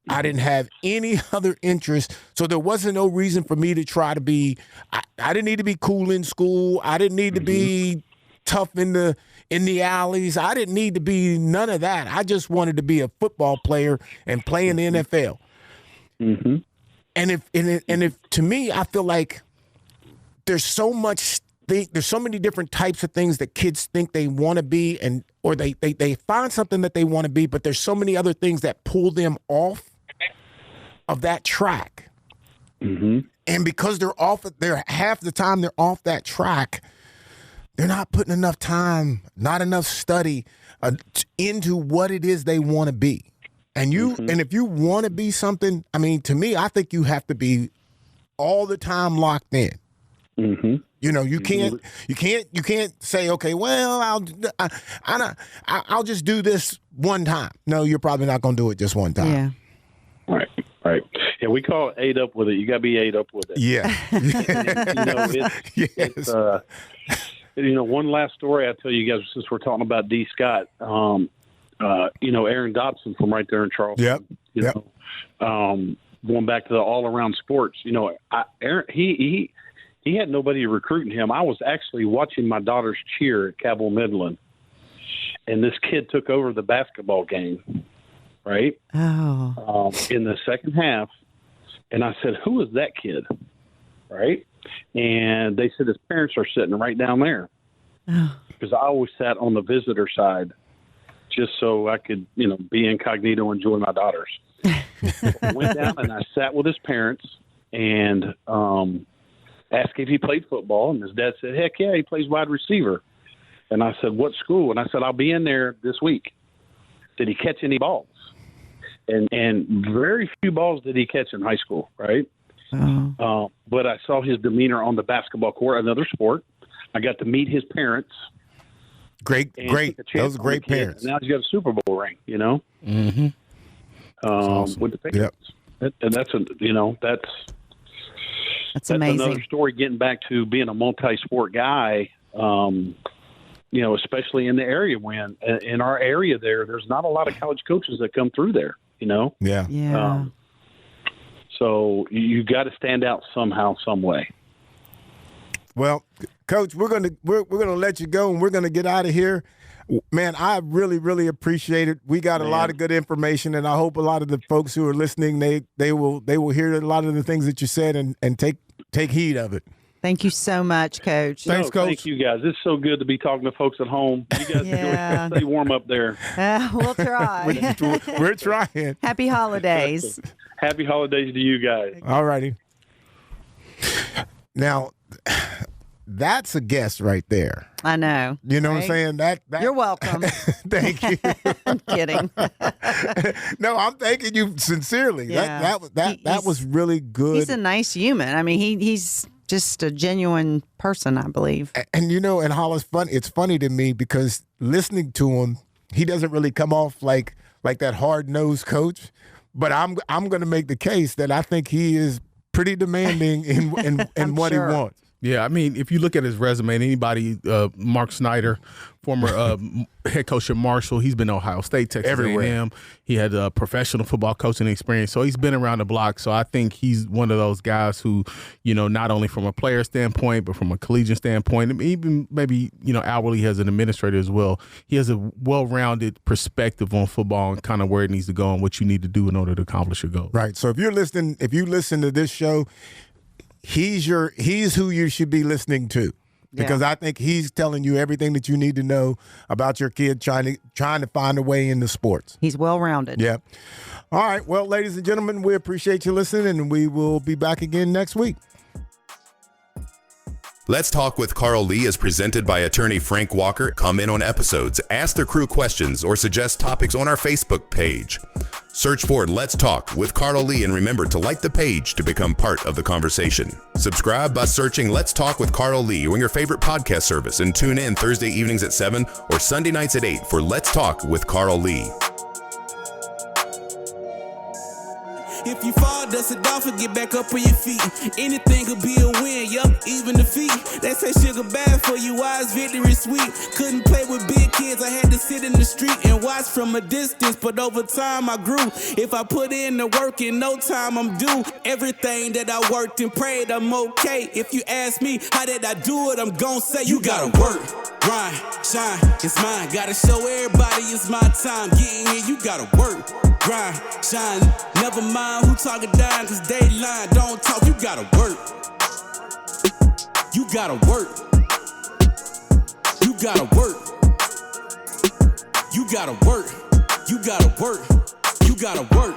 I didn't have any other interest, so there wasn't no reason for me to try to be. I didn't need to be cool in school. I didn't need to be tough in the alleys. I didn't need to be none of that. I just wanted to be a football player and play in the NFL. And if to me, I feel like there's so many different types of things that kids think they want to be, or they find something that they want to be, but there's so many other things that pull them off of that track. And because they're half the time they're off that track, they're not putting enough time, not enough study into what it is they want to be. And if you want to be something, I mean, to me, I think you have to be all the time locked in. You know, you can't say, okay, well, I'll just do this one time. No, you're probably not going to do it just one time. Yeah. Right. Yeah, we call it ate up with it. You got to be ate up with it. Yeah. It's one last story I'll tell you guys, since we're talking about D. Scott. Aaron Dobson from right there in Charleston. Yep. Going back to the all-around sports, you know, Aaron, he had nobody recruiting him. I was actually watching my daughter's cheer at Cabell Midland, and this kid took over the basketball game, right? Oh. In the second half, and I said, "Who is that kid?" Right? And they said his parents are sitting right down there, because I always sat on the visitor side, just so I could, you know, be incognito, enjoy my daughters. I went down and I sat with his parents and asked if he played football, and his dad said, "Heck yeah, he plays wide receiver." And I said, "What school?" And I said, "I'll be in there this week." Did he catch any balls? and very few balls did he catch in high school, right? But I saw his demeanor on the basketball court, another sport. I got to meet his parents. Great. Those are great parents. And now he's got a Super Bowl ring, you know? Mm-hmm. Awesome. With the Patriots. Yep. And that's amazing. Another story, getting back to being a multi-sport guy, especially in the area. When in our area there's not a lot of college coaches that come through there, you know? Yeah. So you got to stand out somehow, some way. Well, Coach, we're gonna let you go, and we're gonna get out of here. Man, I really, really appreciate it. We got a lot of good information, and I hope a lot of the folks who are listening they will hear a lot of the things that you said and take heed of it. Thank you so much, Coach. Thanks, Coach. Thank you, guys. It's so good to be talking to folks at home. You guys stay warm up there. We'll try. We're trying. Happy holidays. Happy holidays to you guys. All righty. Now, that's a guest right there. I know. You know what I'm saying? That You're welcome. Thank you. I'm kidding. No, I'm thanking you sincerely. Yeah. That was really good. He's a nice human. I mean, he's just a genuine person, I believe. And and Hollis, it's funny to me because listening to him, he doesn't really come off like that hard-nosed coach. But I'm going to make the case that I think he is pretty demanding in what he wants. Yeah, I mean, if you look at his resume, anybody, Mark Snyder, former head coach at Marshall, he's been to Ohio State, Texas A&M. He had a professional football coaching experience, so he's been around the block. So I think he's one of those guys who, not only from a player standpoint, but from a collegiate standpoint, and even maybe, outwardly as an administrator as well, he has a well-rounded perspective on football and kind of where it needs to go and what you need to do in order to accomplish your goal. Right. So if you listen to this show, he's who you should be listening to, because I think he's telling you everything that you need to know about your kid trying to find a way into sports. He's well-rounded. Yeah. All right. Well, ladies and gentlemen, we appreciate you listening, and we will be back again next week. Let's Talk with Carl Lee is presented by attorney Frank Walker. Comment on episodes, ask the crew questions, or suggest topics on our Facebook page. Search for Let's Talk with Carl Lee, and remember to like the page to become part of the conversation. Subscribe by searching Let's Talk with Carl Lee on your favorite podcast service, and tune in Thursday evenings at 7 or Sunday nights at 8 for Let's Talk with Carl Lee. If you fall, dust it off and get back up on your feet. Anything could be a win, yup, even defeat. They say sugar bad for you, why is victory sweet? Couldn't play with big kids, I had to sit in the street and watch from a distance, but over time I grew. If I put in the work, in no time I'm due. Everything that I worked and prayed, I'm okay. If you ask me, how did I do it, I'm gon' say, you gotta work, grind, shine, it's mine. Gotta show everybody it's my time. Getting here, you gotta work, grind, shine, never mind who talking down, cause they lying. Don't talk, you gotta work. You gotta work. You gotta work. You gotta work. You gotta work. You gotta work.